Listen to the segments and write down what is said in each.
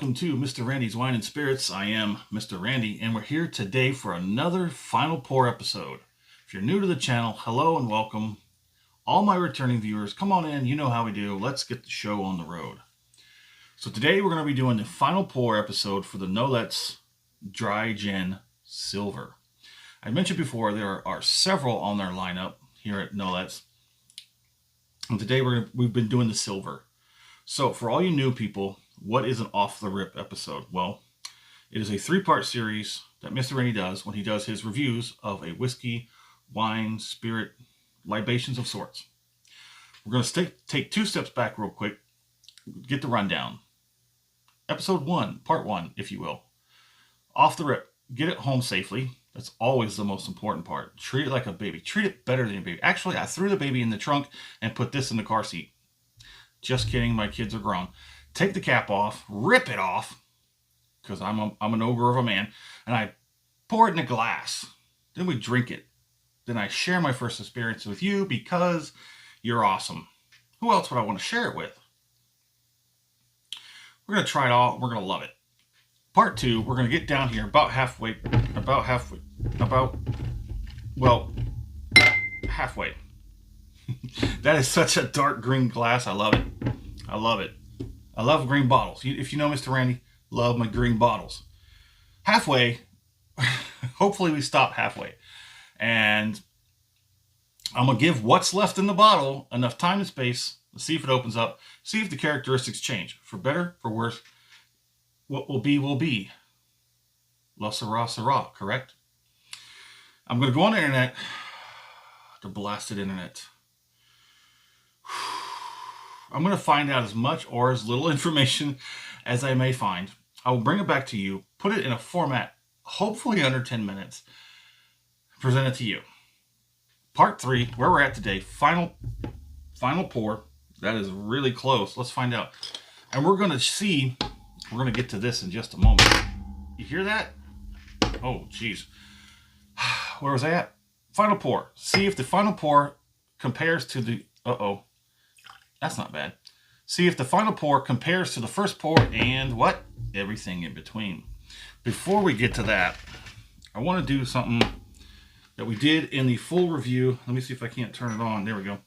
welcome to Mr. Randy's Wine and Spirits. I am Mr. Randy, and we're here today for another Final Pour episode. If you're new to the channel, hello and welcome. All my returning viewers, come on in, you know how we do. Let's get the show on the road. So today we're going to be doing the Final Pour episode for the Nolet's Dry Gin Silver. I mentioned before there are several on their lineup here at Nolet's. And today we've been doing the Silver. So for all you new people, what is an off-the-rip episode? Well, it is a three-part series that Mr. Randy does when he does his reviews of a whiskey, wine, spirit, libations of sorts. We're going to take two steps back real quick, get the rundown. Episode 1, part 1, if you will. Off the rip, get it home safely. That's always the most important part. Treat it like a baby. Treat it better than a baby. Actually, I threw the baby in the trunk and put this in the car seat. Just kidding, my kids are grown. Take the cap off, rip it off, because I'm an ogre of a man, and I pour it in a glass. Then we drink it. Then I share my first experience with you because you're awesome. Who else would I want to share it with? We're going to try it all. We're going to love it. Part 2, we're going to get down here about halfway. That is such a dark green glass. I love it. I love it. I love green bottles. If you know Mr. Randy, love my green bottles. Halfway, hopefully we stop halfway. And I'm going to give what's left in the bottle enough time and space to see if it opens up, see if the characteristics change. For better, for worse, what will be, will be. La sera, sera, correct? I'm going to go on the internet, the blasted internet. I'm going to find out as much or as little information as I may find. I will bring it back to you, put it in a format, hopefully under 10 minutes, present it to you. Part 3, where we're at today, final pour. That is really close. Let's find out. And we're going to get to this in just a moment. You hear that? Oh, geez. Where was I at? Final pour. See if the final pour compares to the... That's not bad. See if the final pour compares to the first pour and what? Everything in between. Before we get to that, I want to do something that we did in the full review. Let me see if I can't turn it on. There we go.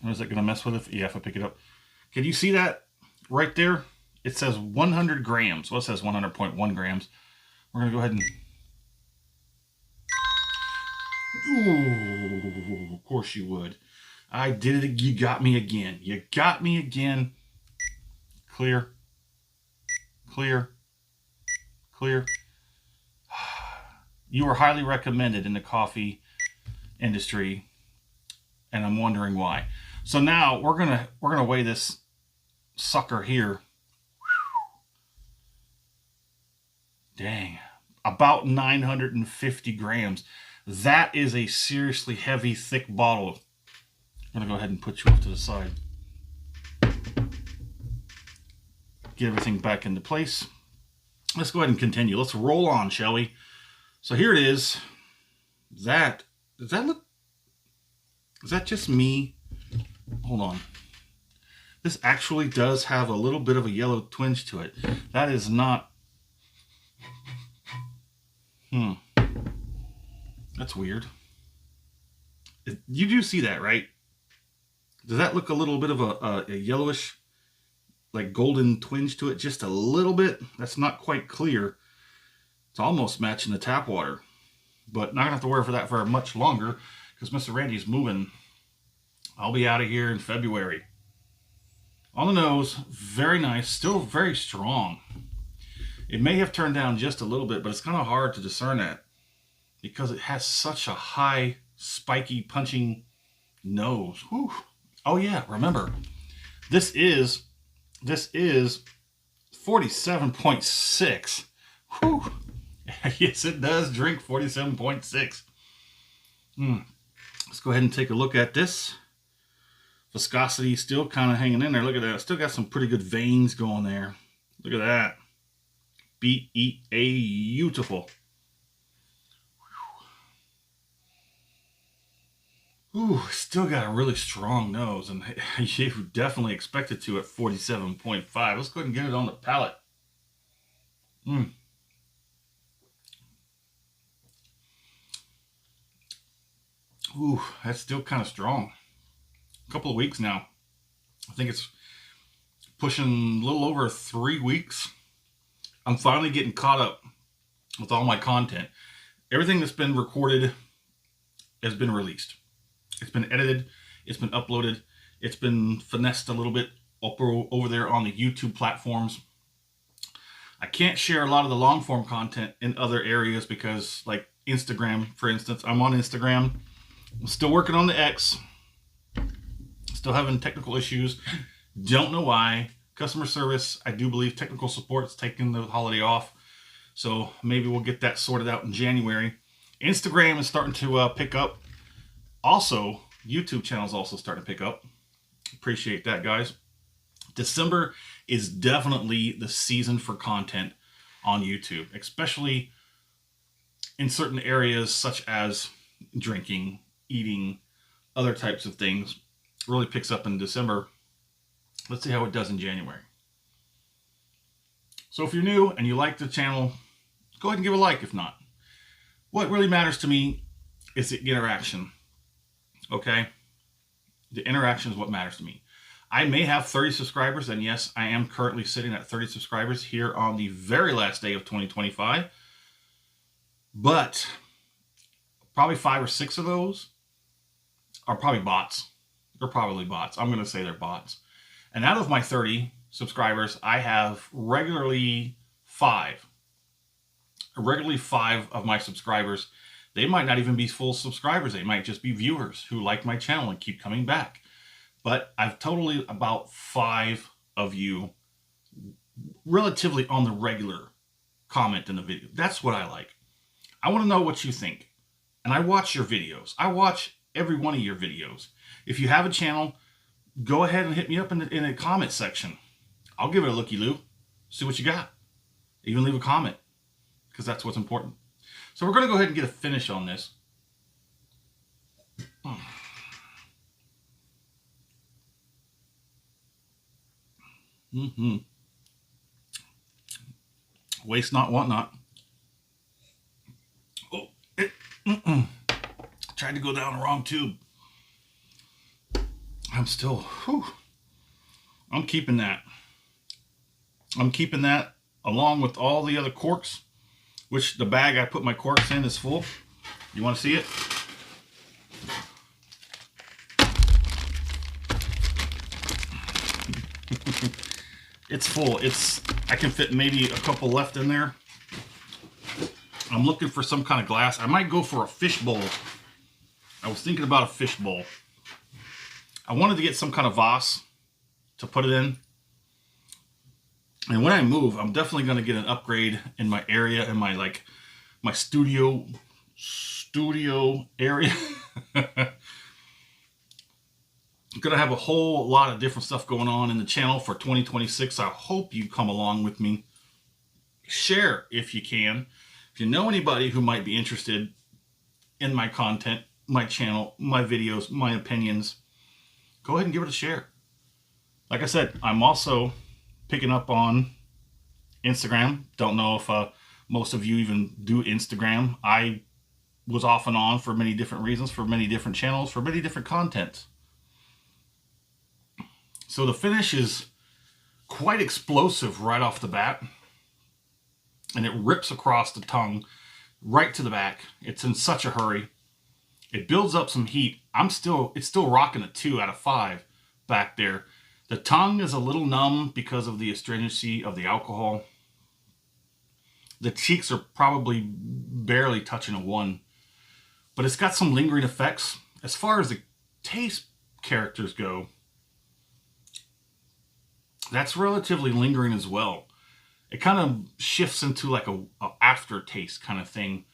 Is it going to mess with it? Yeah, if I pick it up. Can you see that right there? It says 100 grams. Well, it says 100.1 grams. We're going to go ahead and... Ooh, of course you would. I did it. You got me again. You got me again. Clear. Clear. Clear. You were highly recommended in the coffee industry, and I'm wondering why. So now we're gonna weigh this sucker here. Dang, about 950 grams. That is a seriously heavy, thick bottle. I'm gonna go ahead and put you off to the side. Get everything back into place. Let's go ahead and continue. Let's roll on, shall we? So here it is. Does that look? Is that just me? Hold on. This actually does have a little bit of a yellow twinge to it. That is not... That's weird. You do see that, right? Does that look a little bit of a yellowish, like golden twinge to it? Just a little bit. That's not quite clear. It's almost matching the tap water. But not going to have to worry for that for much longer because Mr. Randy's moving. I'll be out of here in February. On the nose, very nice, still very strong. It may have turned down just a little bit, but it's kind of hard to discern that because it has such a high, spiky, punching nose. Whew. Oh yeah, remember, this is 47.6. Whew. Yes, it does drink 47.6. Let's go ahead and take a look at this. Viscosity still kind of hanging in there. Look at that. Still got some pretty good veins going there. Look at that. Beautiful. Ooh, still got a really strong nose, and you definitely expect it to at 47.5. Let's go ahead and get it on the palate. Ooh, that's still kind of strong. A couple of weeks now. I think it's pushing a little over 3 weeks. I'm finally getting caught up with all my content. Everything that's been recorded has been released. It's been edited. It's been uploaded. It's been finessed a little bit over there on the YouTube platforms. I can't share a lot of the long form content in other areas because, like Instagram, for instance, I'm on Instagram. I'm still working on the X. Still having technical issues. Don't know why. Customer service, I do believe technical support's taking the holiday off. So maybe we'll get that sorted out in January. Instagram is starting to pick up. Also, YouTube channel's also starting to pick up. Appreciate that, guys. December is definitely the season for content on YouTube, especially in certain areas such as drinking, eating, other types of things. It really picks up in December. Let's see how it does in January. So if you're new and you like the channel, go ahead and give a like if not. What really matters to me is the interaction. Okay? The interaction is what matters to me. I may have 30 subscribers, and yes, I am currently sitting at 30 subscribers here on the very last day of 2025. But probably 5 or 6 of those are probably bots. They're probably bots. I'm going to say they're bots. And out of my 30 subscribers, I have regularly 5 of my subscribers. They might not even be full subscribers. They might just be viewers who like my channel and keep coming back. But I've totally about 5 of you relatively on the regular comment in the video. That's what I like. I want to know what you think. And I watch your videos. I watch every one of your videos. If you have a channel, go ahead and hit me up in the comment section. I'll give it a looky-loo. See what you got. Even leave a comment, because that's what's important. So we're going to go ahead and get a finish on this. Waste not, want not. Oh, tried to go down the wrong tube. I'm still, I'm keeping that. I'm keeping that along with all the other corks, which the bag I put my corks in is full. You want to see it? It's full. I can fit maybe a couple left in there. I'm looking for some kind of glass. I might go for a fish bowl. I was thinking about a fish bowl. I wanted to get some kind of vase to put it in. And when I move, I'm definitely going to get an upgrade in my area, in my my studio area. I'm going to have a whole lot of different stuff going on in the channel for 2026. I hope you come along with me. Share if you can. If you know anybody who might be interested in my content, my channel, my videos, my opinions, go ahead and give it a share. Like I said, I'm also picking up on Instagram. Don't know if most of you even do Instagram. I was off and on for many different reasons, for many different channels, for many different contents. So the finish is quite explosive right off the bat. And it rips across the tongue right to the back. It's in such a hurry. It builds up some heat. It's still rocking a 2 out of 5 back there. The tongue is a little numb because of the astringency of the alcohol. The cheeks are probably barely touching a 1. But it's got some lingering effects. As far as the taste characters go, that's relatively lingering as well. It kind of shifts into like a aftertaste kind of thing.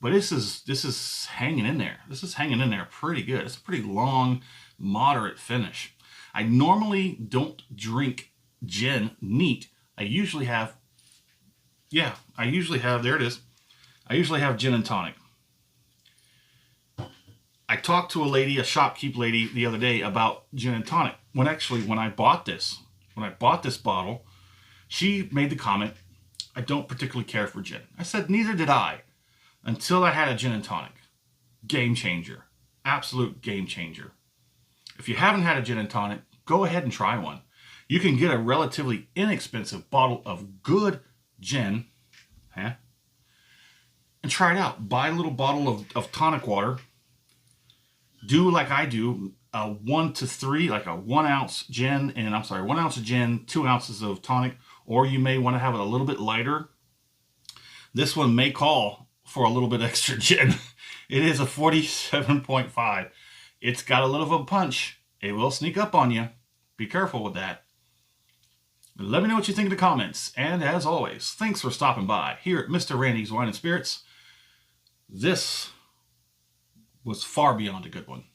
But this is hanging in there. This is hanging in there pretty good. It's a pretty long, moderate finish. I normally don't drink gin neat. I usually have, there it is. I usually have gin and tonic. I talked to a lady, a shopkeep lady, the other day about gin and tonic. When I bought this bottle, she made the comment, I don't particularly care for gin. I said, neither did I, until I had a gin and tonic. Game changer. Absolute game changer. If you haven't had a gin and tonic, go ahead and try one. You can get a relatively inexpensive bottle of good gin, and try it out. Buy a little bottle of tonic water. Do like I do, 1 to 3, like a 1 ounce gin, 1 ounce of gin, 2 ounces of tonic, or you may want to have it a little bit lighter. This one may call for a little bit extra gin. It is a 47.5. It's got a little of a punch. It will sneak up on you. Be careful with that. Let me know what you think in the comments. And as always, thanks for stopping by here at Mr. Randy's Wine and Spirits. This was far beyond a good one.